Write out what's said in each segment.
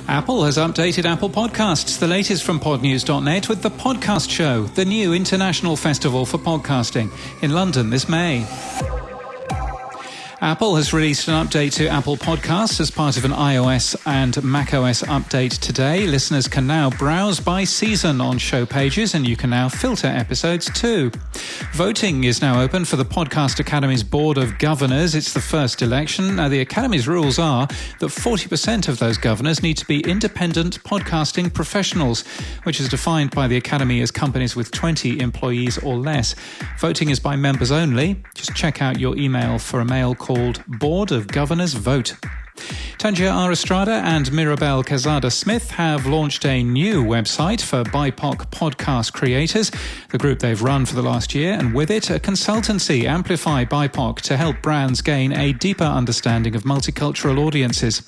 Apple has updated Apple Podcasts, the latest from Podnews.net, with the Podcast Show, the new international festival for podcasting, in London this May. Apple has released an update to Apple Podcasts as part of an iOS and macOS update today. Listeners can now browse by season on show pages, and you can now filter episodes too. Voting is now open for the Podcast Academy's Board of Governors. It's the first election. Now, the Academy's rules are that 40% of those governors need to be independent podcasting professionals, which is defined by the Academy as companies with 20 employees or less. Voting is by members only. Just check out your email for a mail called Board of Governors Vote. Tangier Aristrada and Mirabel Quezada-Smith have launched a new website for BIPOC podcast creators, the group they've run for the last year, and with it a consultancy, Amplify BIPOC, to help brands gain a deeper understanding of multicultural audiences.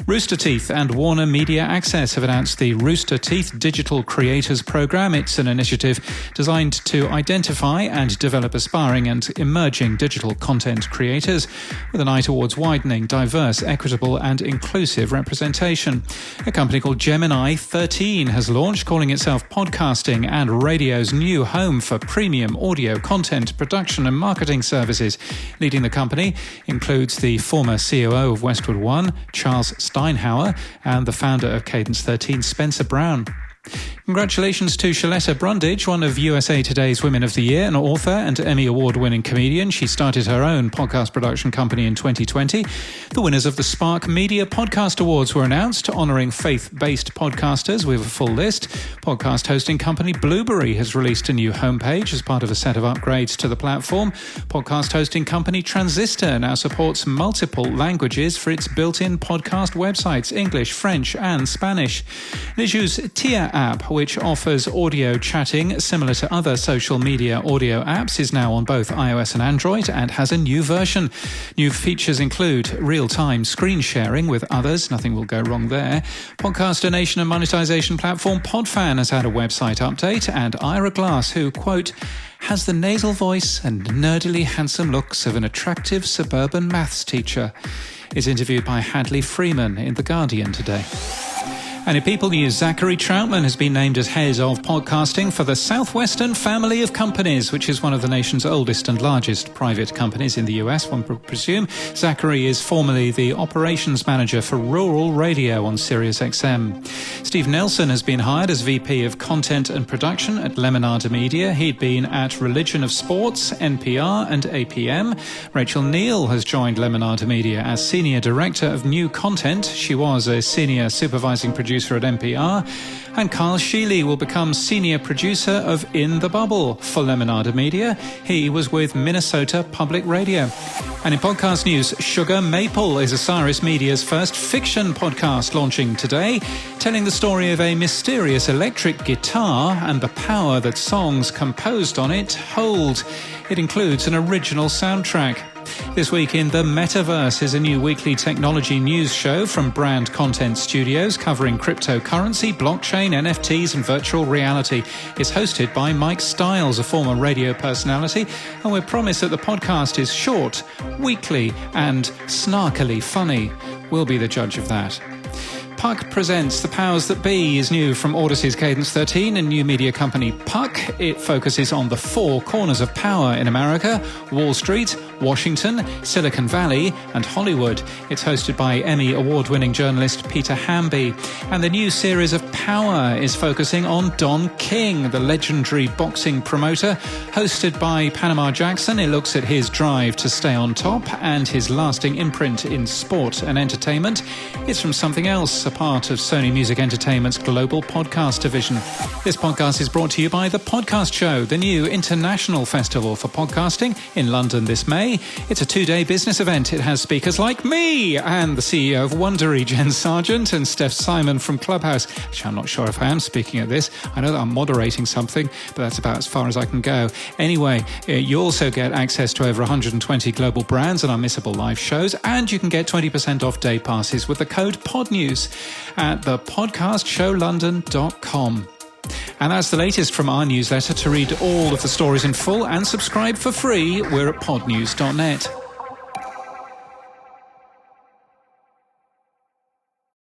Rooster Teeth and Warner Media Access have announced the Rooster Teeth Digital Creators Program. It's an initiative designed to identify and develop aspiring and emerging digital content creators with an eye towards widening, diverse, equitable and inclusive representation. A company called Gemini 13 has launched, calling itself podcasting and radio's new home for premium audio content production and marketing services. Leading the company includes the former COO of Westwood One, Charles Steinhauer, and the founder of Cadence 13, Spencer Brown. Congratulations to Shaletta Brundage, one of USA Today's Women of the Year, an author and Emmy Award-winning comedian. She started her own podcast production company in 2020. The winners of the Spark Media Podcast Awards were announced, honouring faith-based podcasters. We have a full list. Podcast hosting company Blueberry has released a new homepage as part of a set of upgrades to the platform. Podcast hosting company Transistor now supports multiple languages for its built-in podcast websites, English, French and Spanish. Liju's Tia app, which offers audio chatting similar to other social media audio apps, is now on both iOS and Android and has a new version. New features include real-time screen sharing with others. Nothing will go wrong there. Podcast donation and monetization platform Podfan has had a website update, and Ira Glass, who, quote, has the nasal voice and nerdily handsome looks of an attractive suburban maths teacher, is interviewed by Hadley Freeman in The Guardian today. And in People News, Zachary Troutman has been named as head of podcasting for the Southwestern family of companies, which is one of the nation's oldest and largest private companies in the US, one would presume. Zachary is formerly the operations manager for rural radio on Sirius XM. Steve Nelson has been hired as VP of Content and Production at Lemonade Media. He'd been at Religion of Sports, NPR and APM. Rachel Neal has joined Lemonade Media as Senior Director of New Content. She was a Senior Supervising Producer at NPR, and Carl Sheely will become Senior Producer of In the Bubble for Lemonade Media. He was with Minnesota Public Radio. And in podcast news, Sugar Maple is Osiris Media's first fiction podcast, launching today, telling the story of a mysterious electric guitar and the power that songs composed on it hold. It includes an original soundtrack. This week in the Metaverse is a new weekly technology news show from Brand Content Studios covering cryptocurrency, blockchain, NFTs and virtual reality. It's hosted by Mike Stiles, a former radio personality, and we're promised that the podcast is short, weekly and snarkily funny. We'll be the judge of that. Puck presents The Powers That Be is new from Audacy's Cadence 13 and new media company Puck. It focuses on the four corners of power in America: Wall Street, Washington, Silicon Valley and Hollywood. It's hosted by Emmy award-winning journalist Peter Hamby. And the new series of Power is focusing on Don King, the legendary boxing promoter. Hosted by Panama Jackson, it looks at his drive to stay on top and his lasting imprint in sport and entertainment. It's from Something Else, a part of Sony Music Entertainment's global podcast division. This podcast is brought to you by The Podcast Show, the new international festival for podcasting in London this May. It's a 2-day business event. It has speakers like me and the CEO of Wondery, Jen Sargent, and Steph Simon from Clubhouse. Actually, I'm not sure if I am speaking at this. I know that I'm moderating something, but that's about as far as I can go. Anyway, you also get access to over 120 global brands and unmissable live shows, and you can get 20% off day passes with the code PODNEWS at thepodcastshowlondon.com. And that's the latest from our newsletter. To read all of the stories in full and subscribe for free, we're at podnews.net.